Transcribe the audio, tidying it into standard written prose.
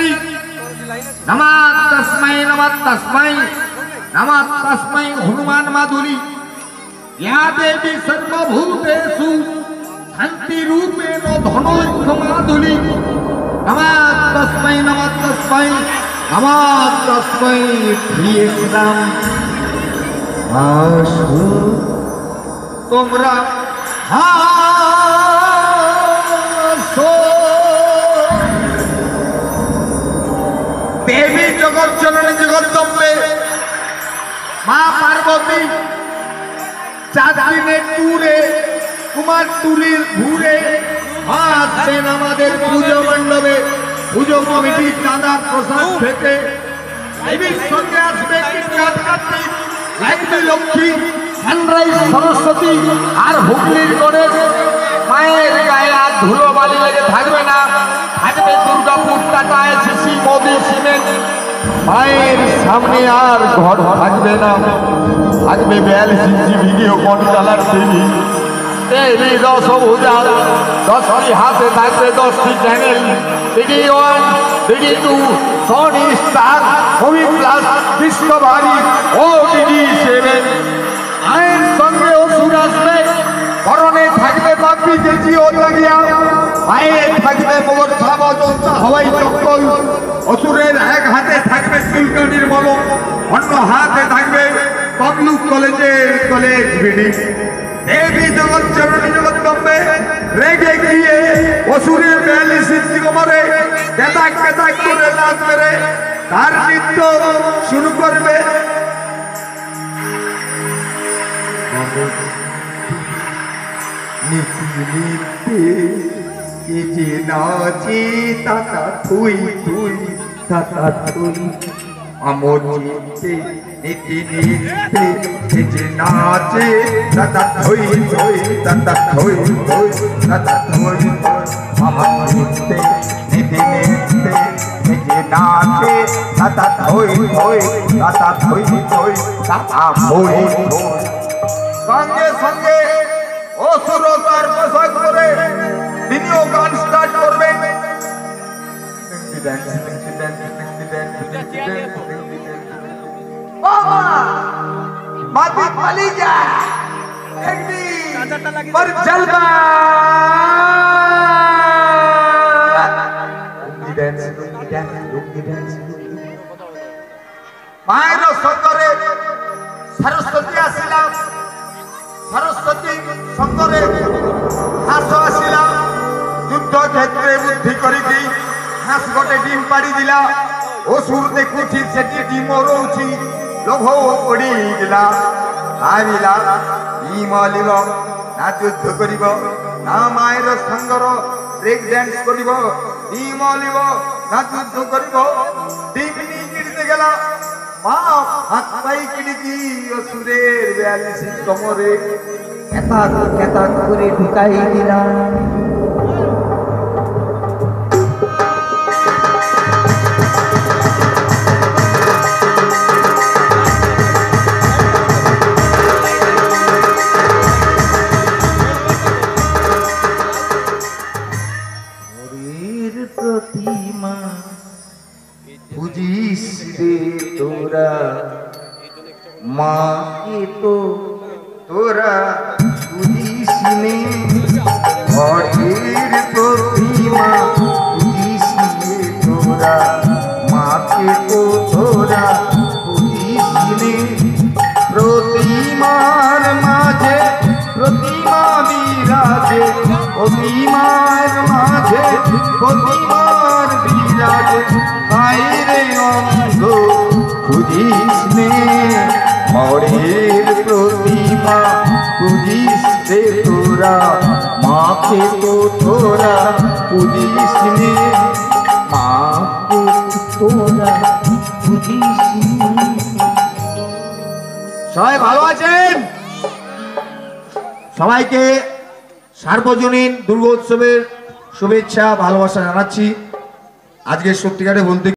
करी नमः तस्मै हनुमान माधुरी या देवी सर्वभूतेषु शांति रूपेण धनोक्ष माधुरी नमः तस्मै प्रिय राम आशु तोमरा देवी जगत जननी जगदम्बे मां पार्वती 4 दिने टूरे कुमार टूलिर घुरे आছেন আমাদের পূজা মণ্ডপে পুজো কমিটি চাঁদা প্রসাদ খেতে দেবীর সঙ্গে আসবে কিটকাট কার্তিক লাইভে লক্ষ্মী সানরাইজ সরস্বতী আর হুগলির গণেশ মায়ের গায়ে আর ধুলো বালি লেগে থাকবে না থাকবে দুর্গাপুর টাটা এসিসি মোদি সিমেন্ট মায়ের সামনে আর ঘর থাকবে না থাকবে 42 ইঞ্চি ভিডিও কন্ট্রোলার টিভি देवी 10,000 10টি হাতে থাকবে 10টি channel DD1 DD2 Sony Star Movie Plus Discovery ও DD7 আইন সঙ্গে অসুর আসবে পরনে থাকবে বাপি দেজি ও লাগিয়া পায়ে থাকবে মোগর ছাবা চলতা হওয়াই চক্কল অসুরের এক হাতে থাকবে চুলকানির মলম অন্য হাতে থাকবে তমলুক কলেজ বিডি देवी जगत जननी जगदम्बे रेगे गए असुरे 42 इंची कमरे केदाक करे नाच करे तार नृत्य शुरू करबे नीति नाची ताता थुई अमोर नीति नीति नीति नाचे ताता थुई ताता थुई ताता थुई अमोर नीति नीति नीति नाचे ताता थुई ताता थुई ताता थुई संगे संगे असुरो तार पोशाक परे তিনিও গান স্টার্ট করবেন बाबा पाली जा पर जलवा मायर संगरे सरस्वती आसिला सरस्वती संगरे हास आसिला युद्ध क्षेत्रे बुद्धि करिकी हास गोटे डिम पाड़ी दिला असुर देखुची सेठी डिम रोउची लोभ पड़ी गला हारिला ई मालिब ना युद्ध करिब ना मायर संगर ब्रेक डांस करिब ई मालिब ना युद्ध करिब डिमनी किड़ते गला मा हाथ पाई किड़की असुरेर 42 कमरे केता करे ढुकाई दिला प्रतिमा पूजिस रे तोरा माँ के तो तोरा पूजिस ने और प्रतिमा पूजिस रे तोरा माँ के तो तोरा पूजिस ने प्रतिमार माझे प्रतिमा विराजे प्रतिमार माझे प्रतिमार विराजे आईरे अंध पूजिस ने मौरेर प्रतिमा पूजिस दे तोरा माँ के तो तोरा पूजिस ने माँ के तोरा पूजिस সবাই ভালো আছেন সবাইকে সার্বজনীন দুর্গোৎসবের শুভেচ্ছা ভালোবাসা জানাচ্ছি আজকে সত্যিকারে বলতে